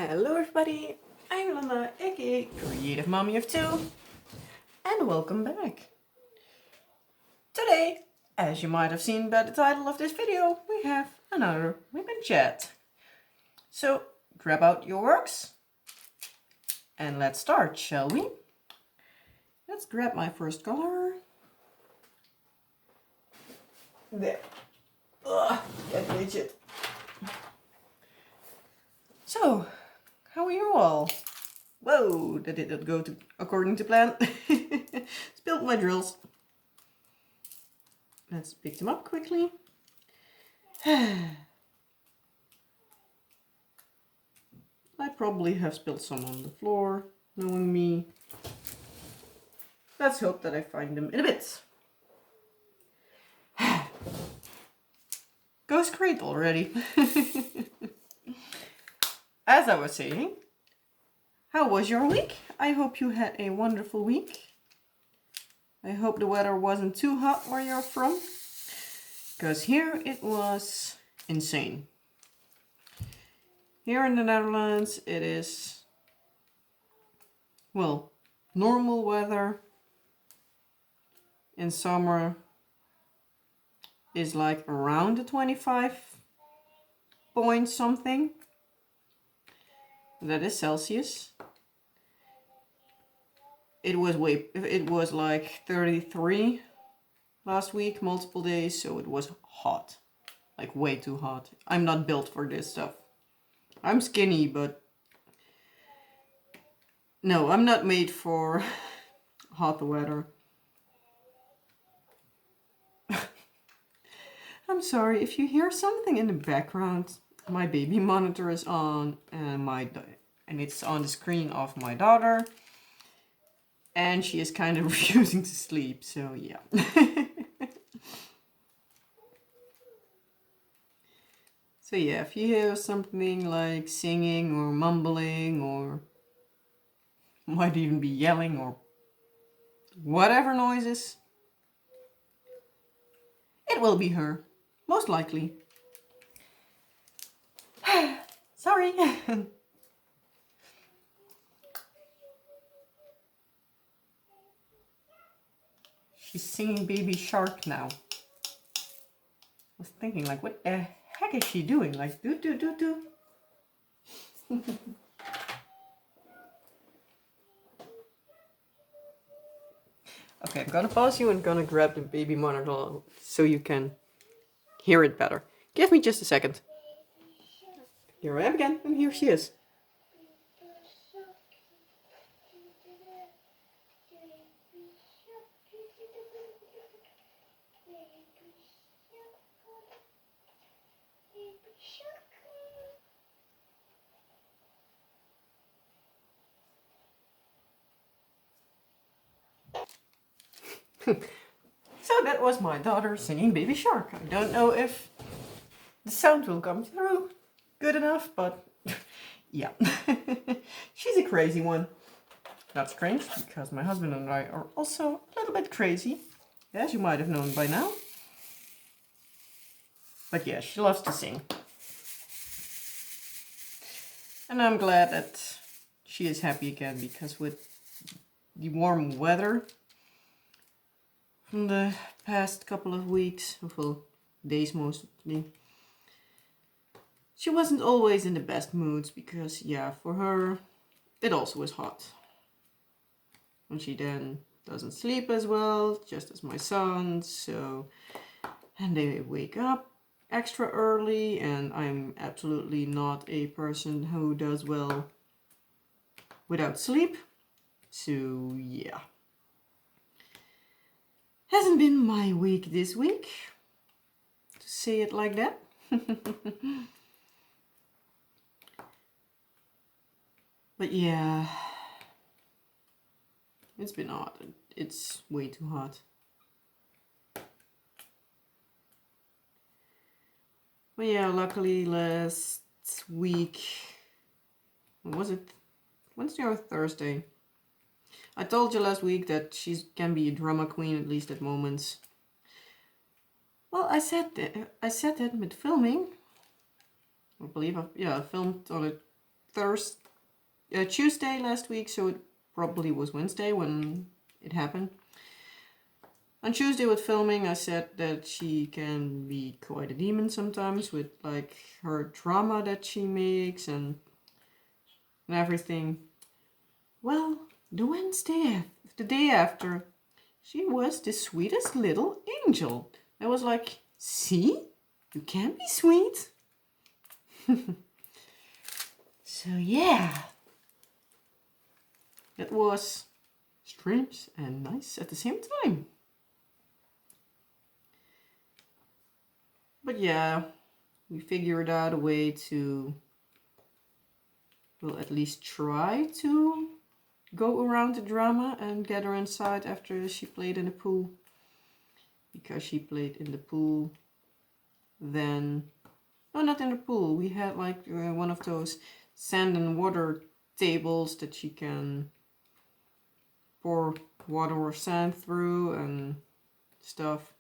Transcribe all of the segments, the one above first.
Hello everybody, I'm Lana, aka Creative Mommy of Two, and welcome back. Today, as you might have seen by the title of this video, we have another WIP and Chat. So grab out your works and let's start, shall we? Let's grab my first color. There. Ugh, can't reach it. So, how are you all? Whoa, that did not go according to plan. Spilled my drills. Let's pick them up quickly. I probably have spilled some on the floor, knowing me. Let's hope that I find them in a bit. Goes great already. As I was saying, how was your week? I hope you had a wonderful week. I hope the weather wasn't too hot where you're from, because here it was insane. Here in the Netherlands it is, well, normal weather in summer is like around the 25 point something. That is Celsius. It was like 33 last week, multiple days, so it was hot. Like way too hot. I'm not built for this stuff. I'm skinny, but no, I'm not made for hot weather. I'm sorry if you hear something in the background. My baby monitor is on and it's on the screen of my daughter. And she is kind of refusing to sleep, so yeah. So yeah, if you hear something like singing or mumbling or might even be yelling or whatever noises, it will be her, most likely. Sorry. She's singing Baby Shark now. I was thinking, like, what the heck is she doing? Like, do. Okay, I'm gonna pause you and gonna grab the baby monitor so you can hear it better. Give me just a second. Here I am again, and here she is. So that was my daughter singing Baby Shark. I don't know if the sound will come through good enough, but yeah. She's a crazy one. That's strange, because my husband and I are also a little bit crazy, as you might have known by now. But yeah, she loves to sing. And I'm glad that she is happy again, because with the warm weather from the past couple of weeks, well, days mostly, she wasn't always in the best moods, because yeah, for her it also is hot. And she then doesn't sleep as well, just as my son, so, and they wake up extra early, and I'm absolutely not a person who does well without sleep, so yeah. Hasn't been my week this week, to say it like that. But yeah, it's been hot. It's way too hot. But yeah, luckily last week, what was it? Wednesday or Thursday? I told you last week that she can be a drama queen, at least at moments. Well, I said that with filming. I believe I filmed on a Tuesday last week, so it probably was Wednesday when it happened. On Tuesday with filming, I said that she can be quite a demon sometimes with like her drama that she makes and everything. Well, the day after, she was the sweetest little angel. I was like, see, you can be sweet. So yeah, it was strange and nice at the same time. But yeah, we figured out a way to, well, at least try to go around the drama and get her inside after she played in the pool. Because she played in the pool, then... No, not in the pool. We had like one of those sand and water tables that she can pour water or sand through and stuff.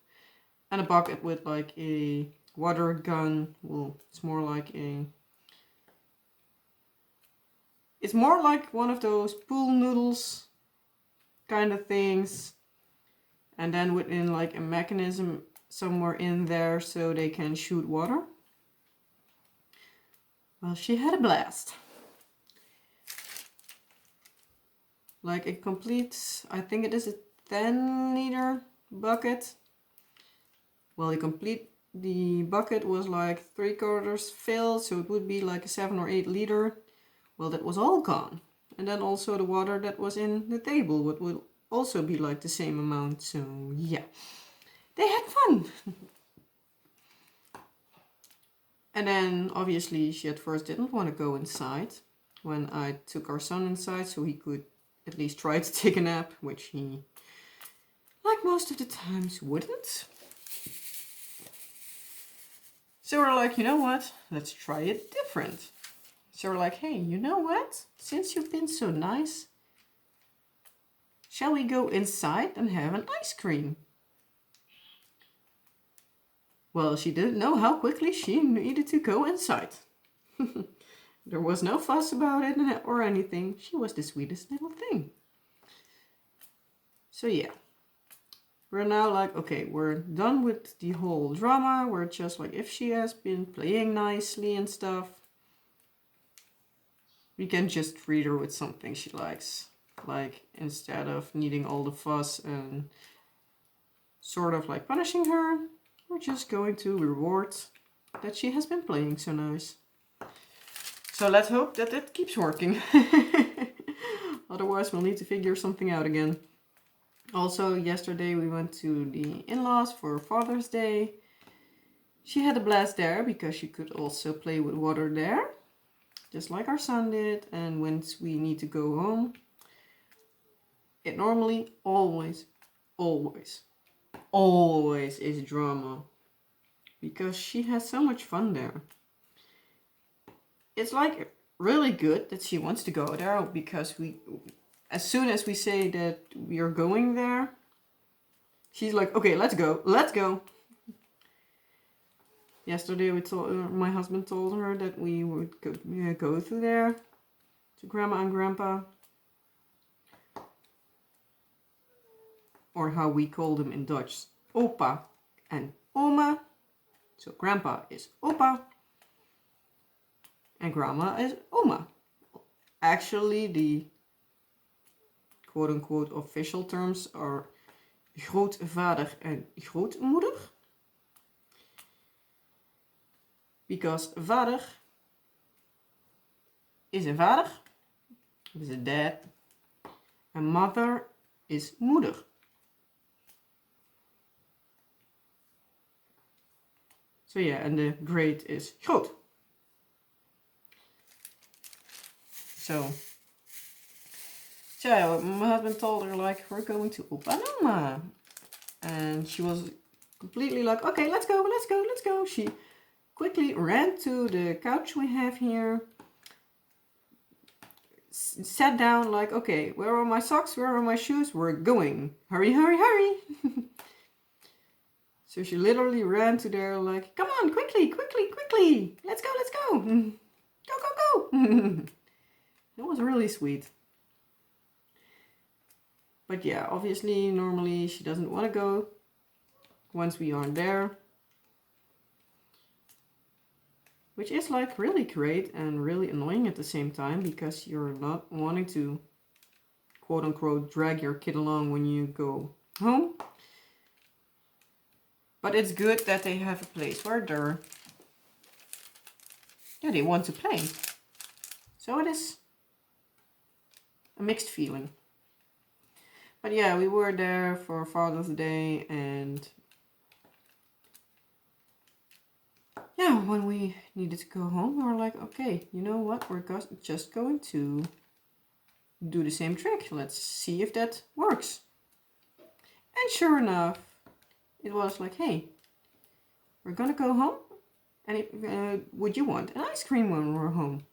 And a bucket with like a water gun. Well, it's more like one of those pool noodles kind of things. And then within like a mechanism somewhere in there so they can shoot water. Well, she had a blast. Like a complete, I think it is a 10-liter bucket. Well, the bucket was like 3/4 filled, so it would be like a 7 or 8 liter. Well, that was all gone. And then also the water that was in the table would also be like the same amount. So yeah, they had fun. And then obviously she at first didn't want to go inside when I took our son inside so he could at least try to take a nap, which he, like most of the times, wouldn't. So we're like, you know what? Let's try it different. So we're like, hey, you know what? Since you've been so nice, shall we go inside and have an ice cream? Well, she didn't know how quickly she needed to go inside. There was no fuss about it or anything. She was the sweetest little thing. So yeah, we're now like, okay, we're done with the whole drama. We're just like, if she has been playing nicely and stuff, we can just treat her with something she likes. Like, instead of needing all the fuss and sort of like punishing her, we're just going to reward that she has been playing so nice. So let's hope that it keeps working. Otherwise, we'll need to figure something out again. Also, yesterday we went to the in-laws for Father's Day. She had a blast there because she could also play with water there, just like our son did. And once we need to go home, it normally always is drama because she has so much fun there. It's like really good that she wants to go there because as soon as we say that we are going there, she's like, okay, let's go. Yesterday my husband told her that we would go through there to Grandma and Grandpa, or how we call them in Dutch, opa and oma. So Grandpa is opa and Grandma is oma. Actually, the quote-unquote official terms are grootvader en grootmoeder. Because vader is een vader, is a dad, and mother is moeder. So yeah, and the great is groot. So yeah, my husband told her like, we're going to Opa and Oma. And she was completely like, okay, let's go. She quickly ran to the couch we have here, sat down like, okay, where are my socks? Where are my shoes? We're going. Hurry. So she literally ran to there like, come on, quickly. Let's go. Go. It was really sweet. But yeah, obviously, normally she doesn't want to go once we aren't there. Which is like really great and really annoying at the same time, because you're not wanting to quote unquote drag your kid along when you go home. But it's good that they have a place where they want to play. So it is a mixed feeling. But yeah, we were there for Father's Day, and yeah, when we needed to go home, we were like, okay, you know what? We're just going to do the same trick. Let's see if that works. And sure enough, it was like, hey, we're gonna go home, and would you want an ice cream when we're home?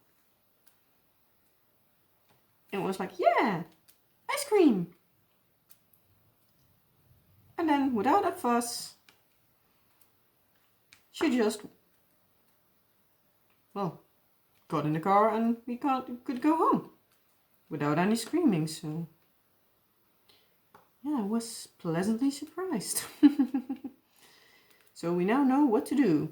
And it was like, yeah, ice cream. And then without a fuss, she just, well, got in the car and we could go home without any screaming. So yeah, I was pleasantly surprised. So we now know what to do.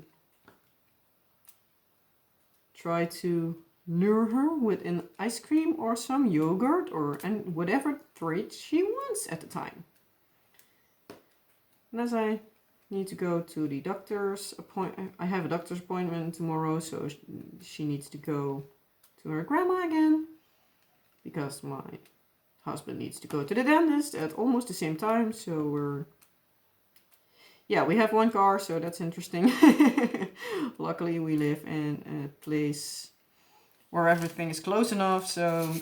Try to lure her with an ice cream or some yogurt and whatever treat she wants at the time. And as I need to go to the doctor's appointment, I have a doctor's appointment tomorrow, so she needs to go to her grandma again, because my husband needs to go to the dentist at almost the same time. So we have one car, so that's interesting. Luckily we live in a place where everything is close enough, so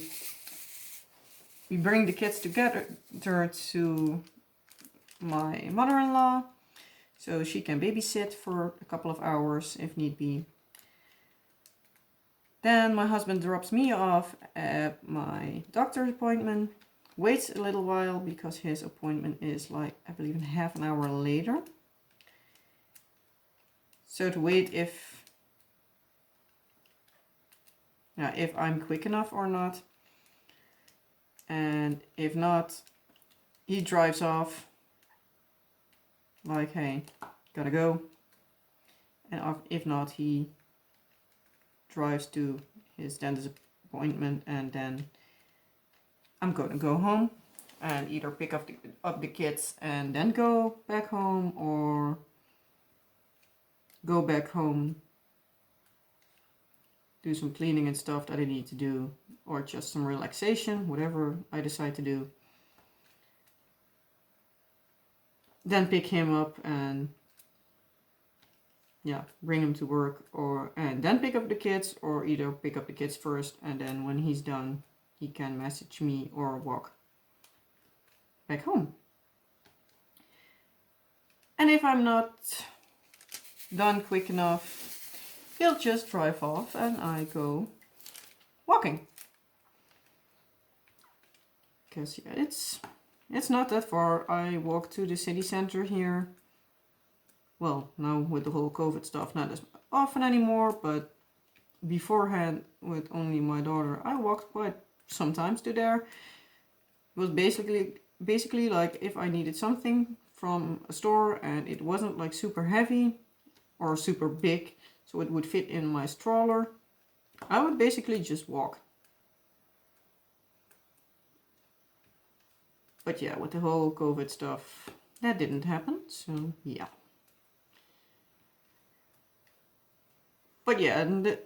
we bring the kids together to my mother-in-law, so she can babysit for a couple of hours if need be. Then my husband drops me off at my doctor's appointment, waits a little while because his appointment is like, I believe, half an hour later. So to wait if I'm quick enough or not. And if not, he drives off like, hey, gotta go. And if not, he drives to his dentist appointment, and then I'm gonna go home and either pick up the kids and then go back home, or go back home, do some cleaning and stuff that I need to do, or just some relaxation, whatever I decide to do. Then pick him up and bring him to work, and then pick up the kids, or either pick up the kids first, and then when he's done, he can message me or walk back home. And if I'm not done quick enough, he'll just drive off and I go walking. Because it's not that far. I walk to the city center here. Well, now with the whole COVID stuff, not as often anymore, but beforehand, with only my daughter, I walked quite sometimes to there. It was basically like if I needed something from a store and it wasn't like super heavy or super big, so it would fit in my stroller, I would basically just walk. But yeah, with the whole COVID stuff, that didn't happen, so yeah. But yeah, and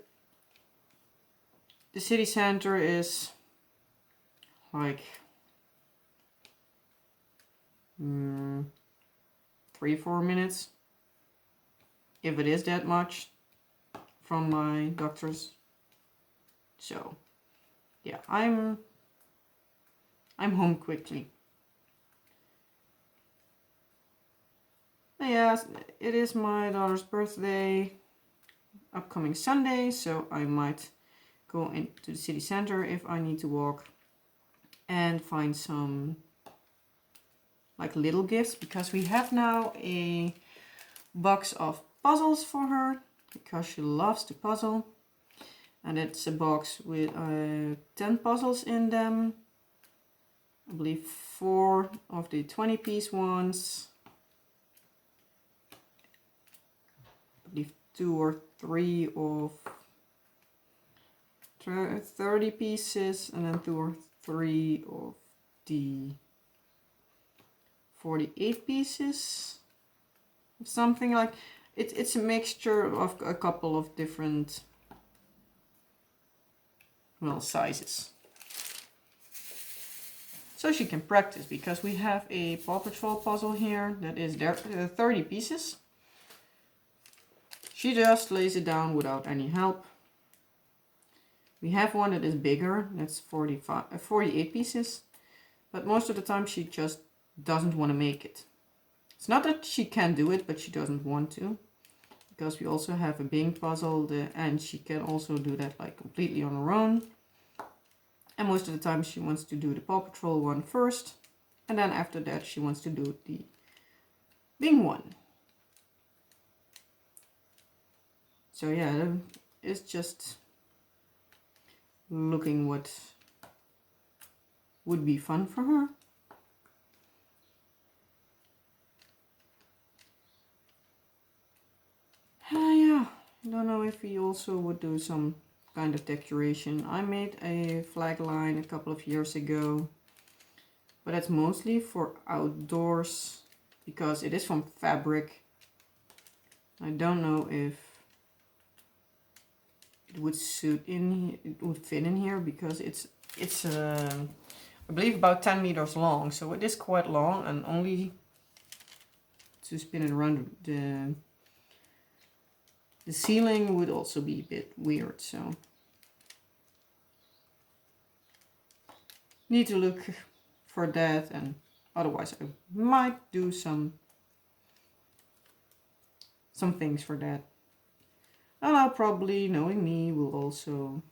the city center is like 3-4 minutes, if it is that much, from my doctor's. So yeah, I'm home quickly. But yeah, it is my daughter's birthday upcoming Sunday, so I might go into the city center if I need to walk and find some like little gifts, because we have now a box of puzzles for her because she loves to puzzle. And it's a box with 10 puzzles in them. I believe 4 of the 20-piece ones. I believe 2 or 3 of 30 pieces, and then 2 or 3 of the 48 pieces. Something like it's a mixture of a couple of different, well, sizes. So she can practice, because we have a Paw Patrol puzzle here that is there 30 pieces. She just lays it down without any help. We have one that is bigger, that's 48 pieces, but most of the time she just doesn't want to make it. It's not that she can't do it, but she doesn't want to, because we also have a Bing puzzle, and she can also do that like completely on her own. And most of the time she wants to do the Paw Patrol one first, and then after that she wants to do the Bing one. So yeah, it's just looking what would be fun for her. Yeah, I don't know if we also would do some kind of decoration. I made a flag line a couple of years ago, but that's mostly for outdoors because it is from fabric. I don't know if it would suit in, it would fit in here, because it's I believe about 10 meters long, so it is quite long, and only to spin it around the ceiling would also be a bit weird, so need to look for that, and otherwise I might do some things for that. And I'll probably, knowing me, will also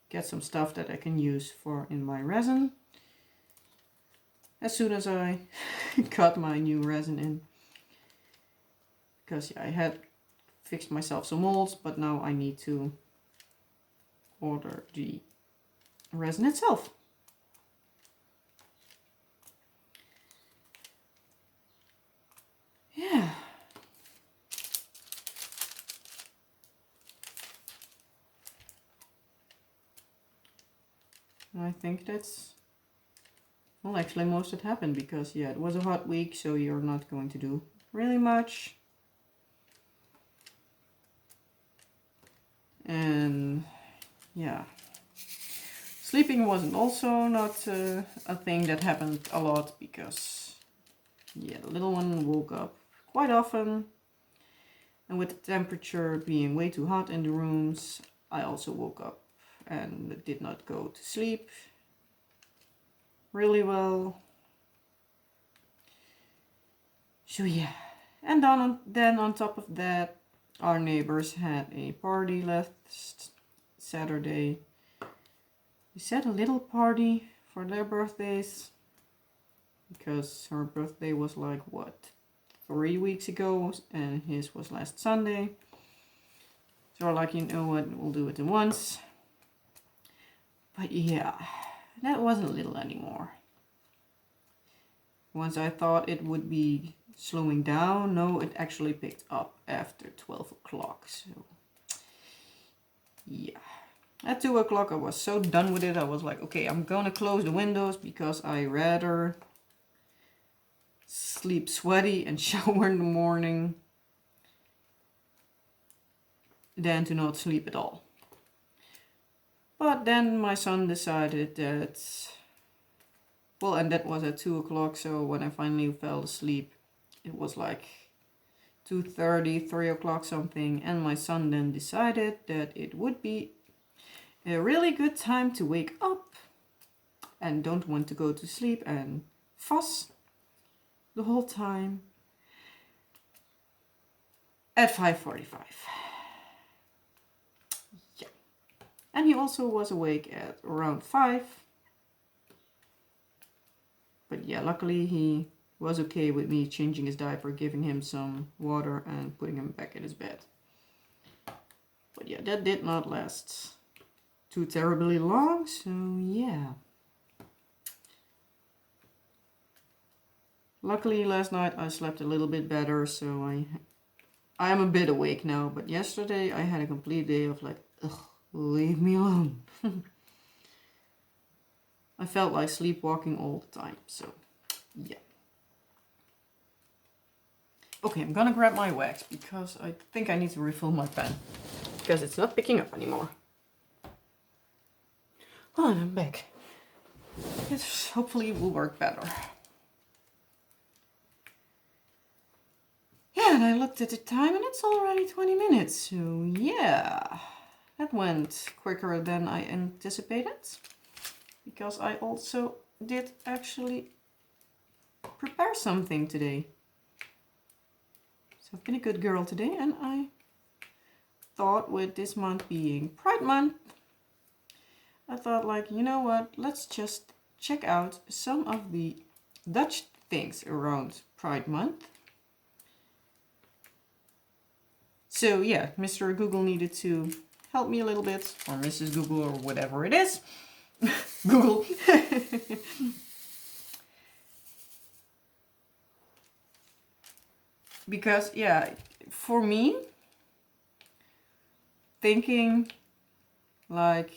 get some stuff that I can use for in my resin as soon as I got my new resin in. Because yeah, I had fixed myself some molds, but now I need to order the resin itself. Yeah. I think that's, well, actually most that happened, because yeah, it was a hot week, so you're not going to do really much. And yeah, sleeping wasn't also not a thing that happened a lot, because yeah, the little one woke up quite often, and with the temperature being way too hot in the rooms, I also woke up and did not go to sleep really well. So yeah, and then on top of that, our neighbors had a party last Saturday. We set a little party for their birthdays, because her birthday was like, what, 3 weeks ago, and his was last Sunday. So we're like, you know what, we'll do it at once. But yeah, that wasn't little anymore. Once I thought it would be slowing down, no, it actually picked up after 12 o'clock. So yeah, at 2 o'clock I was so done with it. I was like, okay, I'm gonna close the windows, because I rather sleep sweaty and shower in the morning than to not sleep at all. But then my son decided that, well, and that was at 2 o'clock, so when I finally fell asleep, it was like 2:30, 3 o'clock something, and my son then decided that it would be a really good time to wake up and don't want to go to sleep and fuss the whole time at 5:45. Yeah. And he also was awake at around 5. But yeah, luckily he was okay with me changing his diaper, giving him some water, and putting him back in his bed. But yeah, that did not last too terribly long, so yeah. Luckily last night I slept a little bit better, so I am a bit awake now, but yesterday I had a complete day of like, ugh, leave me alone. I felt like sleepwalking all the time, so yeah. Okay, I'm gonna grab my wax because I think I need to refill my pen because it's not picking up anymore. Oh, and I'm back. This hopefully will work better. Yeah, and I looked at the time and it's already 20 minutes, so yeah. That went quicker than I anticipated. Because I also did actually prepare something today. So I've been a good girl today, and I thought with this month being Pride Month, I thought like, you know what, let's just check out some of the Dutch things around Pride Month. So yeah, Mr. Google needed to help me a little bit, or Mrs. Google, or whatever it is. Google. Because yeah, for me, thinking like,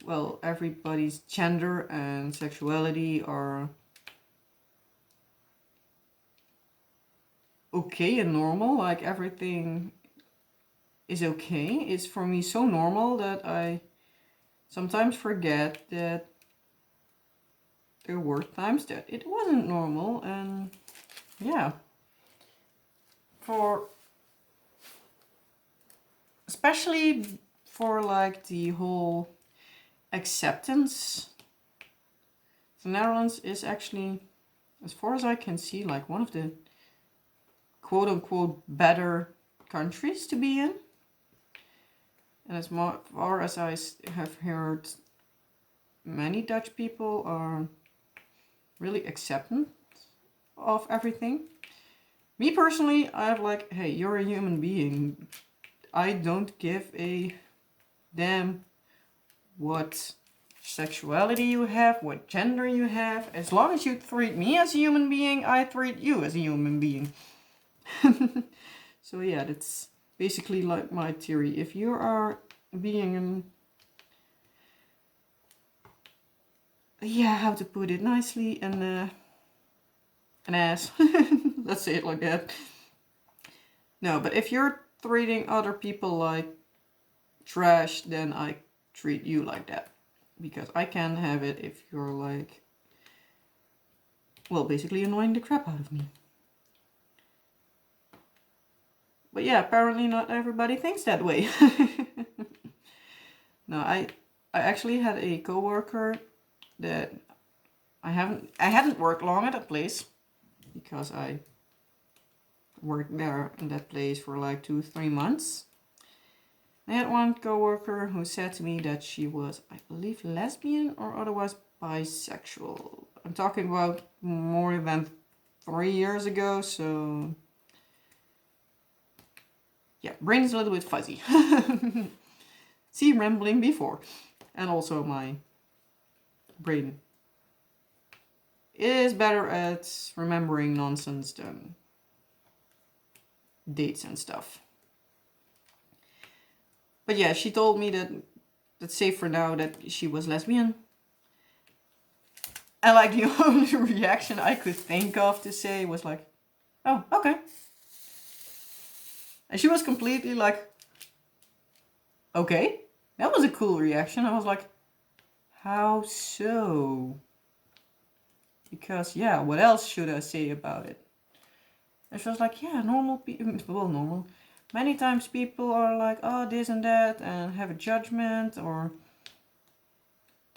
well, everybody's gender and sexuality are okay and normal, like everything is okay, is for me so normal that I sometimes forget that there were times that it wasn't normal. And yeah, for especially for like the whole acceptance, the Netherlands is actually, as far as I can see, like one of the quote-unquote better countries to be in. And as far as I have heard, many Dutch people are really accepting of everything. Me personally, I'm like, hey, you're a human being. I don't give a damn what sexuality you have, what gender you have. As long as you treat me as a human being, I treat you as a human being. So yeah, that's basically like my theory. If you are being yeah, how to put it nicely, an ass. Let's say it like that. No, but if you're treating other people like trash, then I treat you like that. Because I can't have it if you're like, well, basically annoying the crap out of me. But yeah, apparently not everybody thinks that way. No, I actually had a coworker that I hadn't worked long at that place, because I worked there in that place for like 2-3 months. I had one coworker who said to me that she was, I believe, lesbian or otherwise bisexual. I'm talking about more than 3 years ago, so yeah, brain is a little bit fuzzy. See, rambling before. And also my brain is better at remembering nonsense than dates and stuff. But yeah, she told me that, let's say for now, that she was lesbian. And like the only reaction I could think of to say was like, oh, okay. And she was completely like, okay. That was a cool reaction. I was like, how so? Because yeah, what else should I say about it? And she was like, yeah, normal people, well, normal. Many times people are like, oh, this and that, and have a judgment, or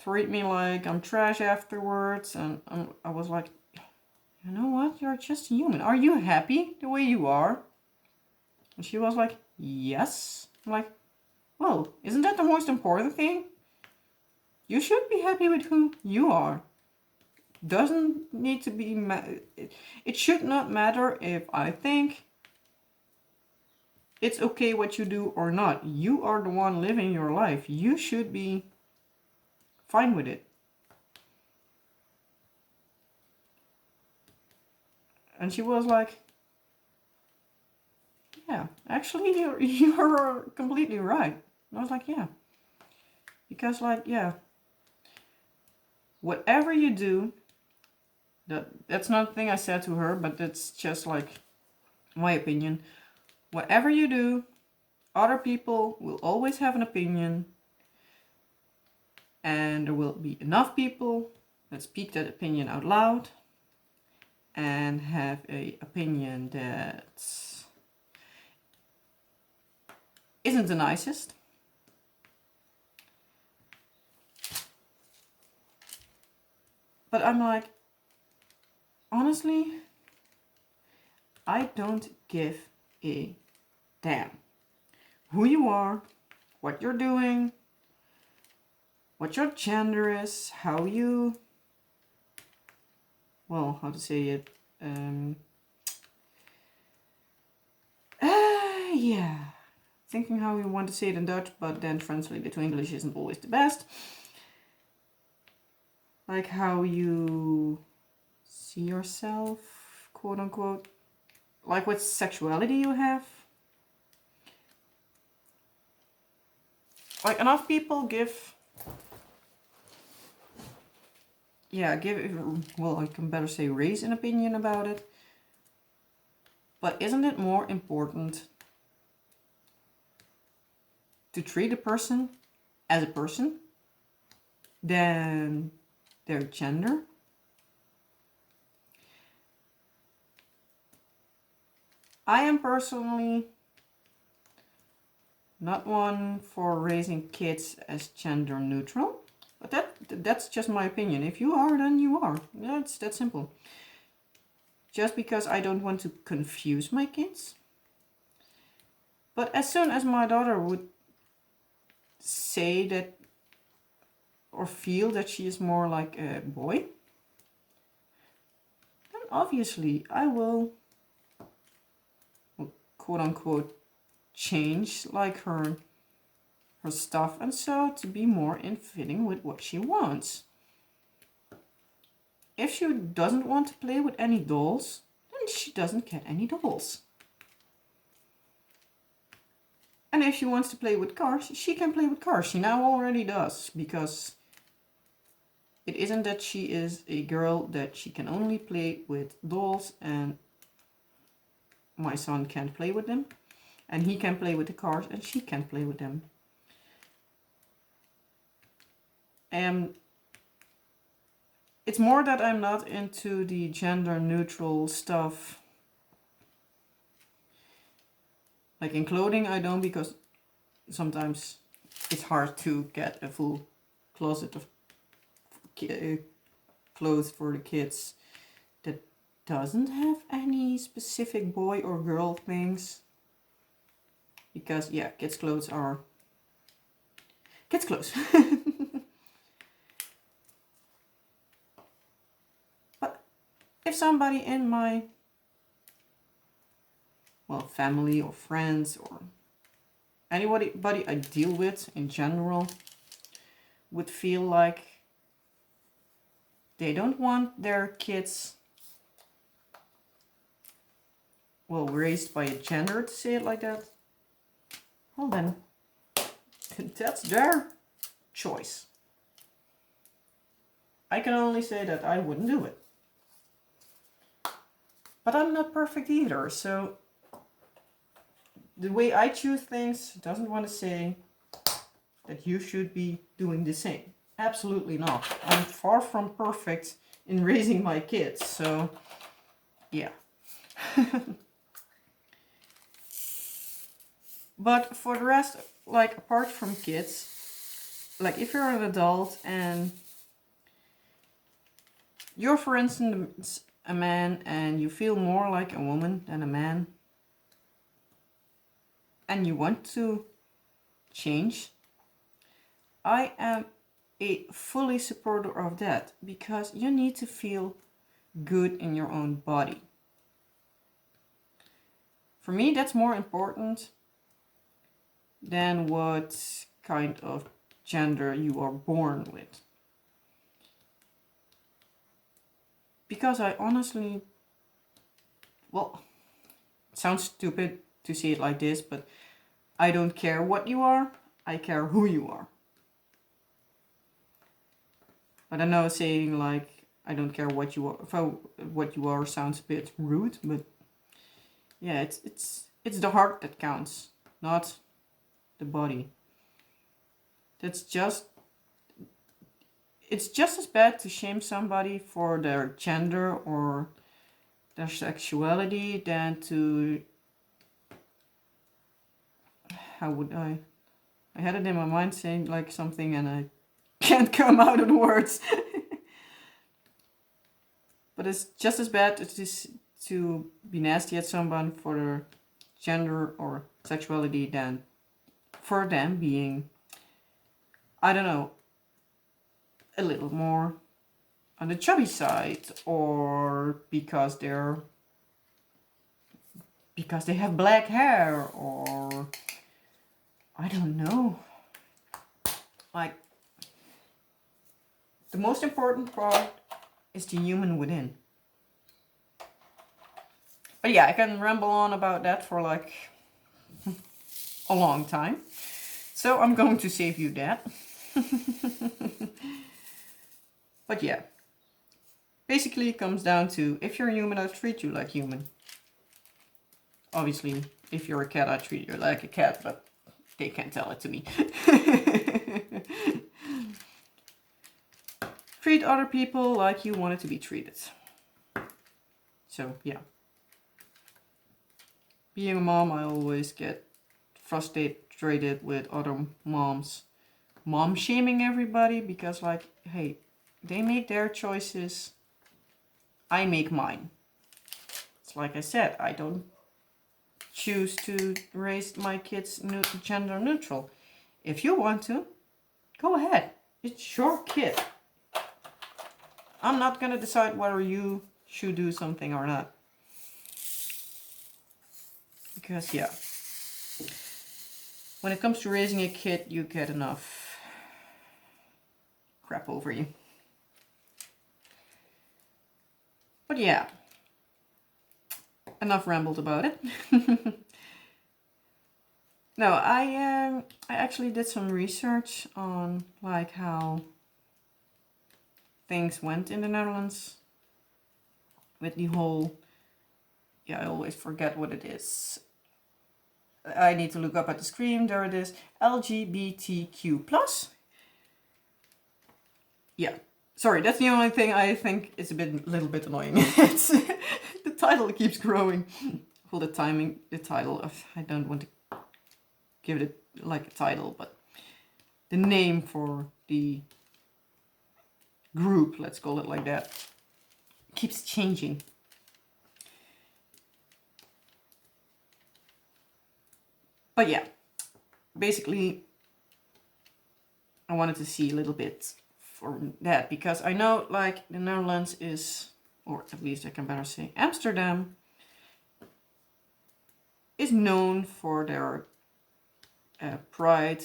treat me like I'm trash afterwards. And I was like, you know what? You're just human. Are you happy the way you are? And she was like, yes. I'm like, well, isn't that the most important thing? You should be happy with who you are. Doesn't need to be, it should not matter if I think It's okay what you do or not. You are the one living your life. You should be fine with it. And she was like, yeah, actually you're completely right. And I was like, yeah. Because like, yeah, whatever you do, that's not the thing I said to her, but that's just like my opinion. Whatever you do, other people will always have an opinion, and there will be enough people that speak that opinion out loud and have a opinion that isn't the nicest. But I'm like, honestly, I don't give a damn who you are, what you're doing, what your gender is, how you, well, how to say it, yeah, thinking how you want to say it in Dutch, but then translate it to English isn't always the best. Like how you see yourself, quote unquote, like what sexuality you have. Like enough people give, well, I can better say raise an opinion about it. But isn't it more important to treat a person as a person than their gender? I am personally not one for raising kids as gender neutral, but that's just my opinion. If you are, then you are. Yeah, it's that simple. Just because I don't want to confuse my kids. But as soon as my daughter would say that or feel that she is more like a boy, then obviously I will, quote unquote, change like her stuff and so to be more in fitting with what she wants. If she doesn't want to play with any dolls, then she doesn't get any dolls. And if she wants to play with cars, she can play with cars. She now already does, because it isn't that she is a girl that she can only play with dolls and my son can't play with them. And he can play with the cars and she can't play with them. And it's more that I'm not into the gender neutral stuff. Like in clothing I don't, because sometimes it's hard to get a full closet of clothes for the kids that doesn't have any specific boy or girl things. Because yeah, kids' clothes are kids' clothes. But if somebody in my, well, family or friends or anybody I deal with in general would feel like they don't want their kids, well, raised by a gender, to say it like that, well then, that's their choice. I can only say that I wouldn't do it. But I'm not perfect either, so the way I choose things doesn't want to say that you should be doing the same. Absolutely not. I'm far from perfect in raising my kids, so yeah. But for the rest, like apart from kids, like if you're an adult and you're, for instance, a man and you feel more like a woman than a man, and you want to change, I am a fully supporter of that, because you need to feel good in your own body. For me, that's more important than what kind of gender you are born with. Because I honestly, well, it sounds stupid to say it like this, but I don't care what you are, I care who you are. But I know saying like, I don't care what you are, what you are sounds a bit rude, but yeah, it's the heart that counts, not the body. It's just as bad to shame somebody for their gender or their sexuality than to, how would I had it in my mind saying like something and I can't come out of the words. But it's just as bad to be nasty at someone for their gender or sexuality than for them being, I don't know, a little more on the chubby side, or because they have black hair, or I don't know. Like, the most important part is the human within. But yeah, I can ramble on about that for like a long time. So I'm going to save you that. But yeah, basically it comes down to, if you're a human, I treat you like human. Obviously, if you're a cat, I treat you like a cat, but they can't tell it to me. Treat other people like you wanted to be treated. So yeah. Being a mom, I always get frustrated with other moms mom shaming everybody, because like, hey, they make their choices, I make mine. It's like I said, I don't choose to raise my kids gender neutral. If you want to, go ahead, it's your kid. I'm not gonna decide whether you should do something or not. Because yeah, when it comes to raising a kid, you get enough crap over you. But yeah, enough rambled about it. No, I actually did some research on like how things went in the Netherlands with the whole, yeah, I always forget what it is. I need to look up at the screen. There it is. LGBTQ+. Yeah. Sorry, that's the only thing I think is a little bit annoying. It's, the title keeps growing. Well, the title of, I don't want to give it like a title, but the name for the group, let's call it like that, keeps changing. But yeah, basically, I wanted to see a little bit for that, because I know like the Netherlands is, or at least I can better say Amsterdam, is known for their Pride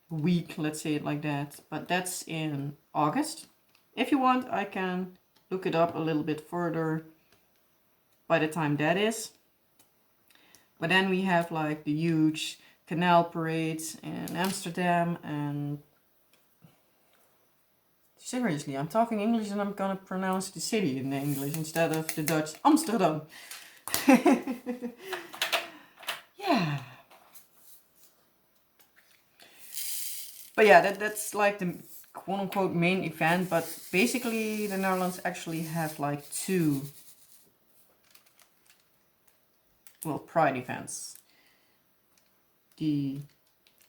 week, let's say it like that, but that's in August. If you want, I can look it up a little bit further by the time that is. But then we have like the huge canal parades in Amsterdam, and seriously, I'm talking English and I'm gonna pronounce the city in English instead of the Dutch Amsterdam. Yeah. But yeah, that's like the quote-unquote main event, but basically the Netherlands actually have like two, well, Pride events. The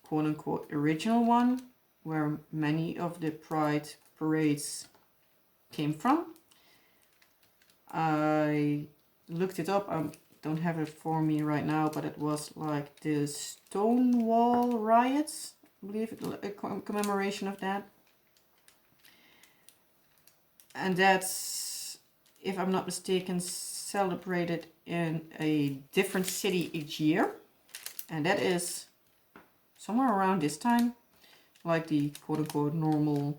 quote-unquote original one, where many of the Pride parades came from. I looked it up, I don't have it for me right now, but it was like the Stonewall riots, I believe, a commemoration of that. And that's, if I'm not mistaken, celebrated in a different city each year. And that is somewhere around this time, like the quote-unquote normal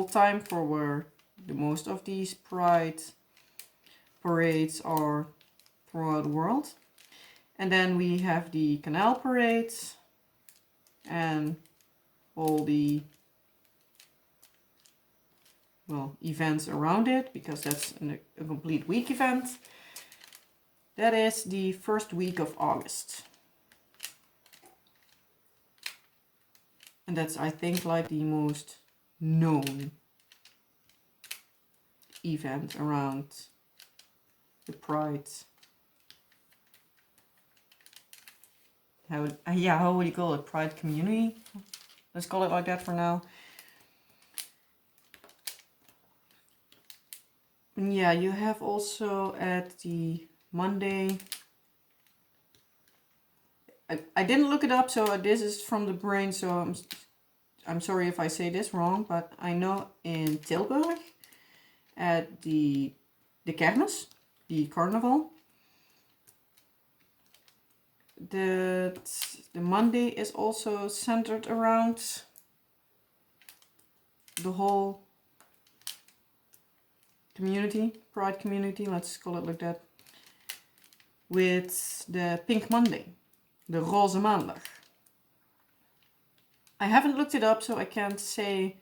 time for where the most of these Pride parades are throughout the world. And then we have the canal parades and all the, well, events around it, because that's a complete week event. That is the first week of August. And that's, I think, like the most known event around the Pride. How would you call it? Pride community? Let's call it like that for now. And yeah, you have also at the Monday, I didn't look it up, so this is from the brain, so I'm sorry if I say this wrong, but I know in Tilburg at the kermis, the carnival, that the Monday is also centered around the whole community, Pride community, let's call it like that, with the Pink Monday, the Roze Maandag. I haven't looked it up, so I can't say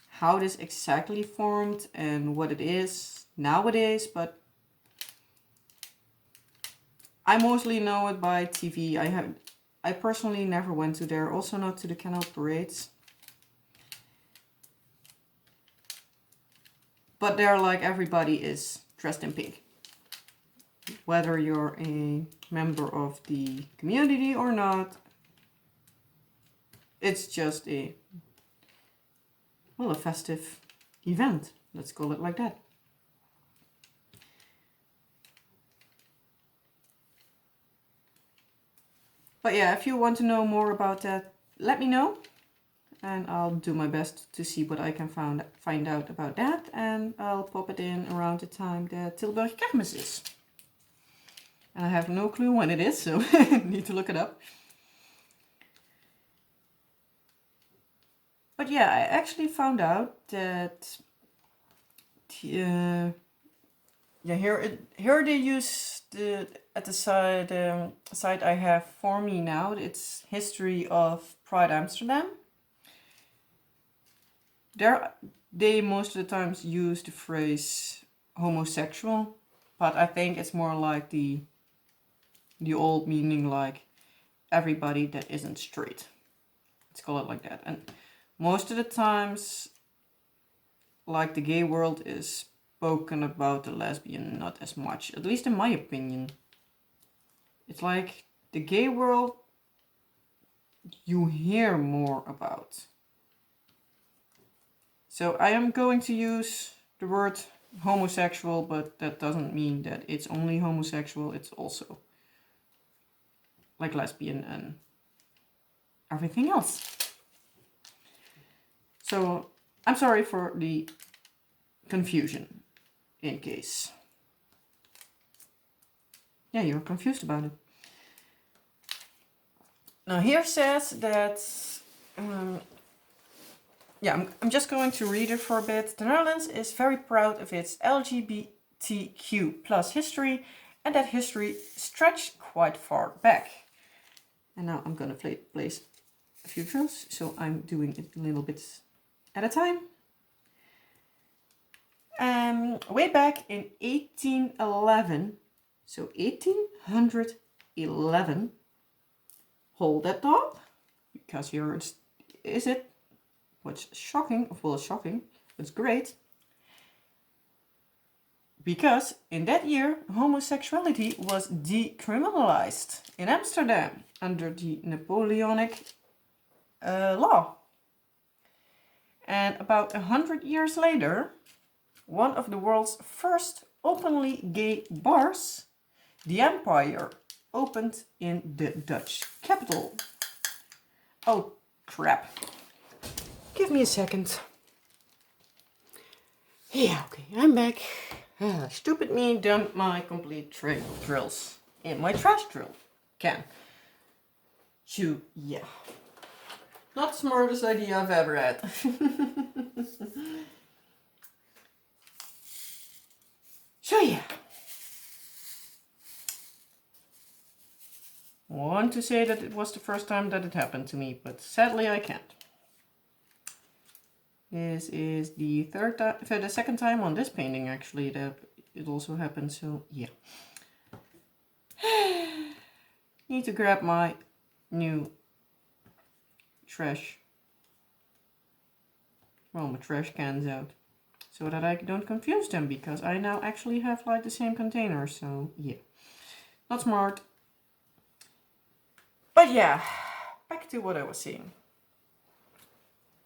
how this exactly formed and what it is nowadays, but I mostly know it by TV. I personally never went to there, also not to the canal parades. But there, like, everybody is dressed in pink. Whether you're a member of the community or not, it's just a festive event. Let's call it like that. But yeah, if you want to know more about that, let me know. And I'll do my best to see what I can find out about that. And I'll pop it in around the time that Tilburg Kermis is. And I have no clue when it is, so I need to look it up. But yeah, I actually found out that here they use at the site I have for me now. It's history of Pride Amsterdam. They most of the times use the phrase homosexual, but I think it's more like the old meaning, like everybody that isn't straight. Let's call it like that. And most of the times, like, the gay world is spoken about the lesbian not as much, at least in my opinion. It's like the gay world you hear more about. So I am going to use the word homosexual, but that doesn't mean that it's only homosexual. It's also like lesbian and everything else. So I'm sorry for the confusion, in case. Yeah, you're confused about it. Now here says that, I'm just going to read it for a bit. The Netherlands is very proud of its LGBTQ plus history, and that history stretched quite far back. And now I'm going to place a few drills, so I'm doing it a little bit at a time. Way back in 1811, so 1811, hold that thought, because here is it. What's shocking, well, shocking, it's great, because in that year homosexuality was decriminalized in Amsterdam under the Napoleonic law. And about 100 years later, one of the world's first openly gay bars, the Empire, opened in the Dutch capital. Oh crap. Give me a second. Yeah, okay, I'm back. Stupid me dumped my complete tray of drills. in my trash drill can. So yeah, not the smartest idea I've ever had. So yeah, I want to say that it was the first time that it happened to me, but sadly I can't. This is the second time on this painting actually that it also happened, so yeah. Need to grab my new trash cans out so that I don't confuse them, because I now actually have like the same container, so yeah. Not smart. But yeah, back to what I was saying.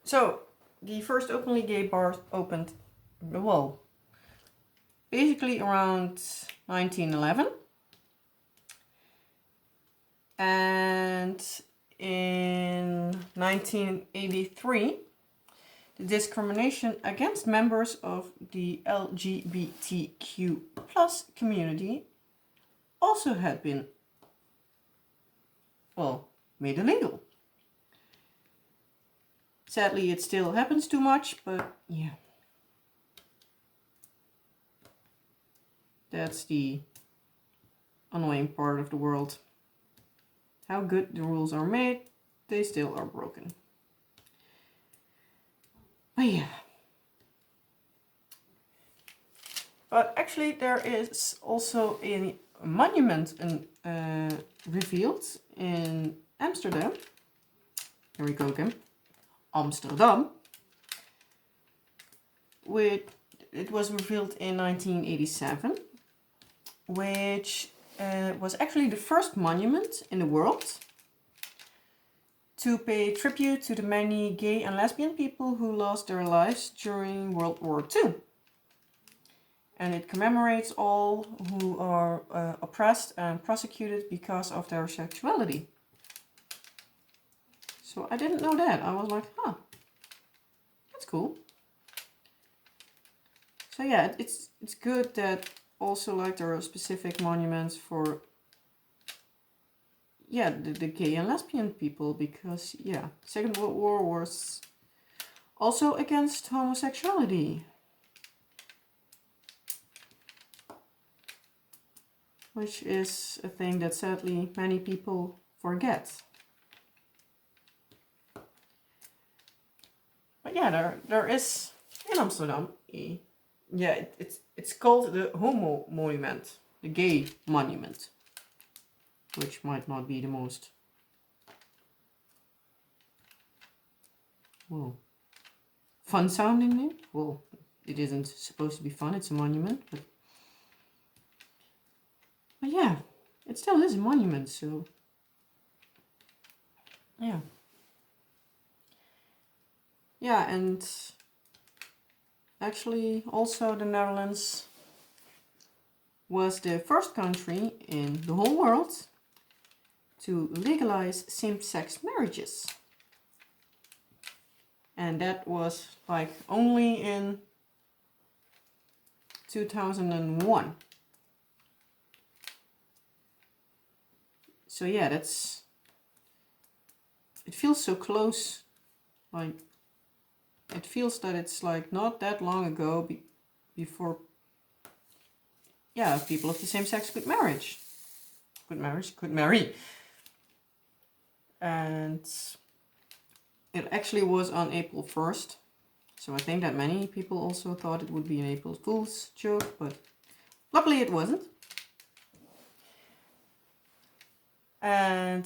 So, the first openly gay bar opened, well, basically around 1911. And in 1983, the discrimination against members of the LGBTQ plus community also had been, well, made illegal. Sadly, it still happens too much, but yeah. That's the annoying part of the world. How good the rules are made, they still are broken. But yeah. But actually there is also a monument revealed in Amsterdam. Here we go again. Amsterdam. It was revealed in 1987, which was actually the first monument in the world to pay tribute to the many gay and lesbian people who lost their lives during World War II. And it commemorates all who are oppressed and prosecuted because of their sexuality. So I didn't know that. I was like, huh, that's cool. So yeah, it's good that also like there are specific monuments for, yeah, the gay and lesbian people, because yeah, Second World War was also against homosexuality, which is a thing that sadly many people forget. But yeah, there is in Amsterdam it's called the Homo Monument, the Gay Monument, which might not be the most fun sounding name. Well, it isn't supposed to be fun, it's a monument, but yeah, it still is a monument, so yeah. Yeah, and actually also the Netherlands was the first country in the whole world to legalize same-sex marriages. And that was like only in 2001. So yeah, it feels so close, like it feels that it's like not that long ago before, yeah, people of the same sex could marry. And it actually was on April 1st. So I think that many people also thought it would be an April Fool's joke, but luckily it wasn't. And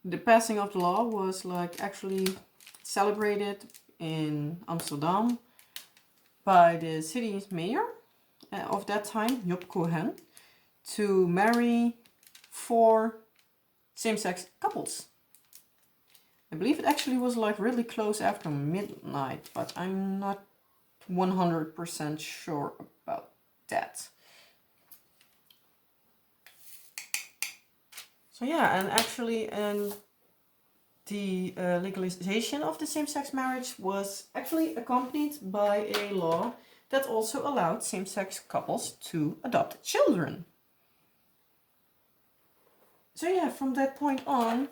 the passing of the law was like actually celebrated in Amsterdam by the city's mayor of that time, Job Cohen, to marry 4 same-sex couples. I believe it actually was like really close after midnight, but I'm not 100% sure about that. So yeah, and actually the legalization of the same-sex marriage was actually accompanied by a law that also allowed same-sex couples to adopt children. So yeah, from that point on,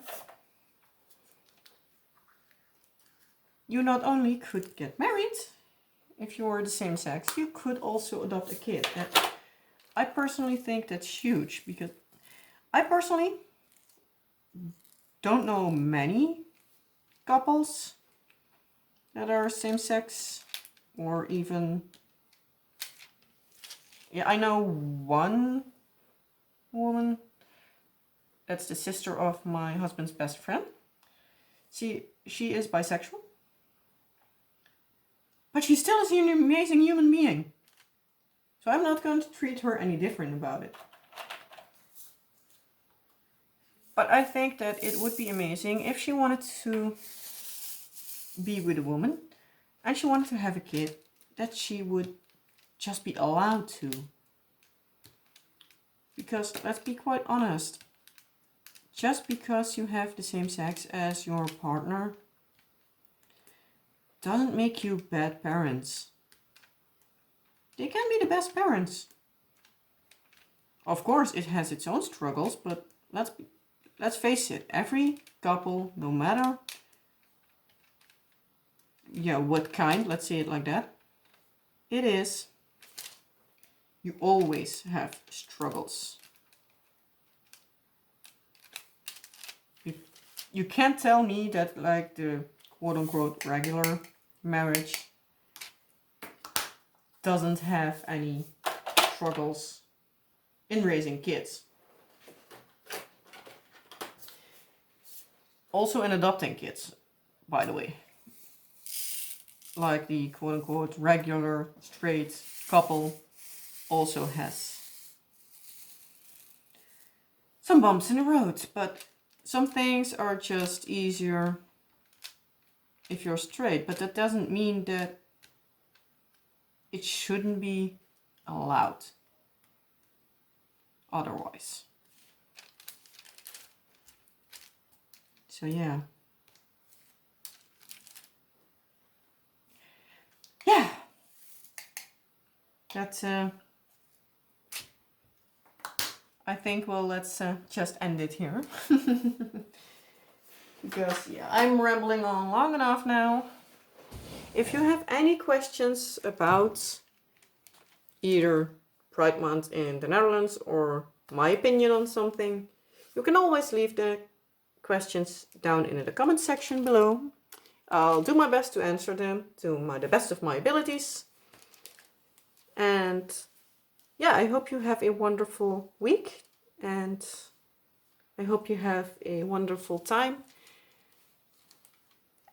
you not only could get married if you were the same sex, you could also adopt a kid. That, I personally think that's huge, because I personally don't know many couples that are same sex, or even, yeah, I know one woman that's the sister of my husband's best friend. She is bisexual, but she still is an amazing human being. So I'm not going to treat her any different about it. But I think that it would be amazing if she wanted to be with a woman and she wanted to have a kid, that she would just be allowed to. Because let's be quite honest, just because you have the same sex as your partner doesn't make you bad parents. They can be the best parents. Of course, it has its own struggles, but let's face it, every couple, no matter what kind, let's say it like that, it is, you always have struggles. You can't tell me that, like, the quote-unquote regular marriage doesn't have any struggles in raising kids. Also in adopting kids, by the way. Like the quote-unquote regular straight couple also has some bumps in the road, but some things are just easier if you're straight, but that doesn't mean that it shouldn't be allowed otherwise. So yeah. Yeah. That's I think, well, let's just end it here. Because, yeah, I'm rambling on long enough now. If you have any questions about either Pride Month in the Netherlands or my opinion on something, you can always leave the questions down in the comment section below. I'll do my best to answer them to the best of my abilities. And yeah, I hope you have a wonderful week, and I hope you have a wonderful time.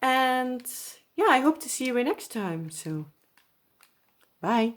And yeah, I hope to see you next time. So, bye.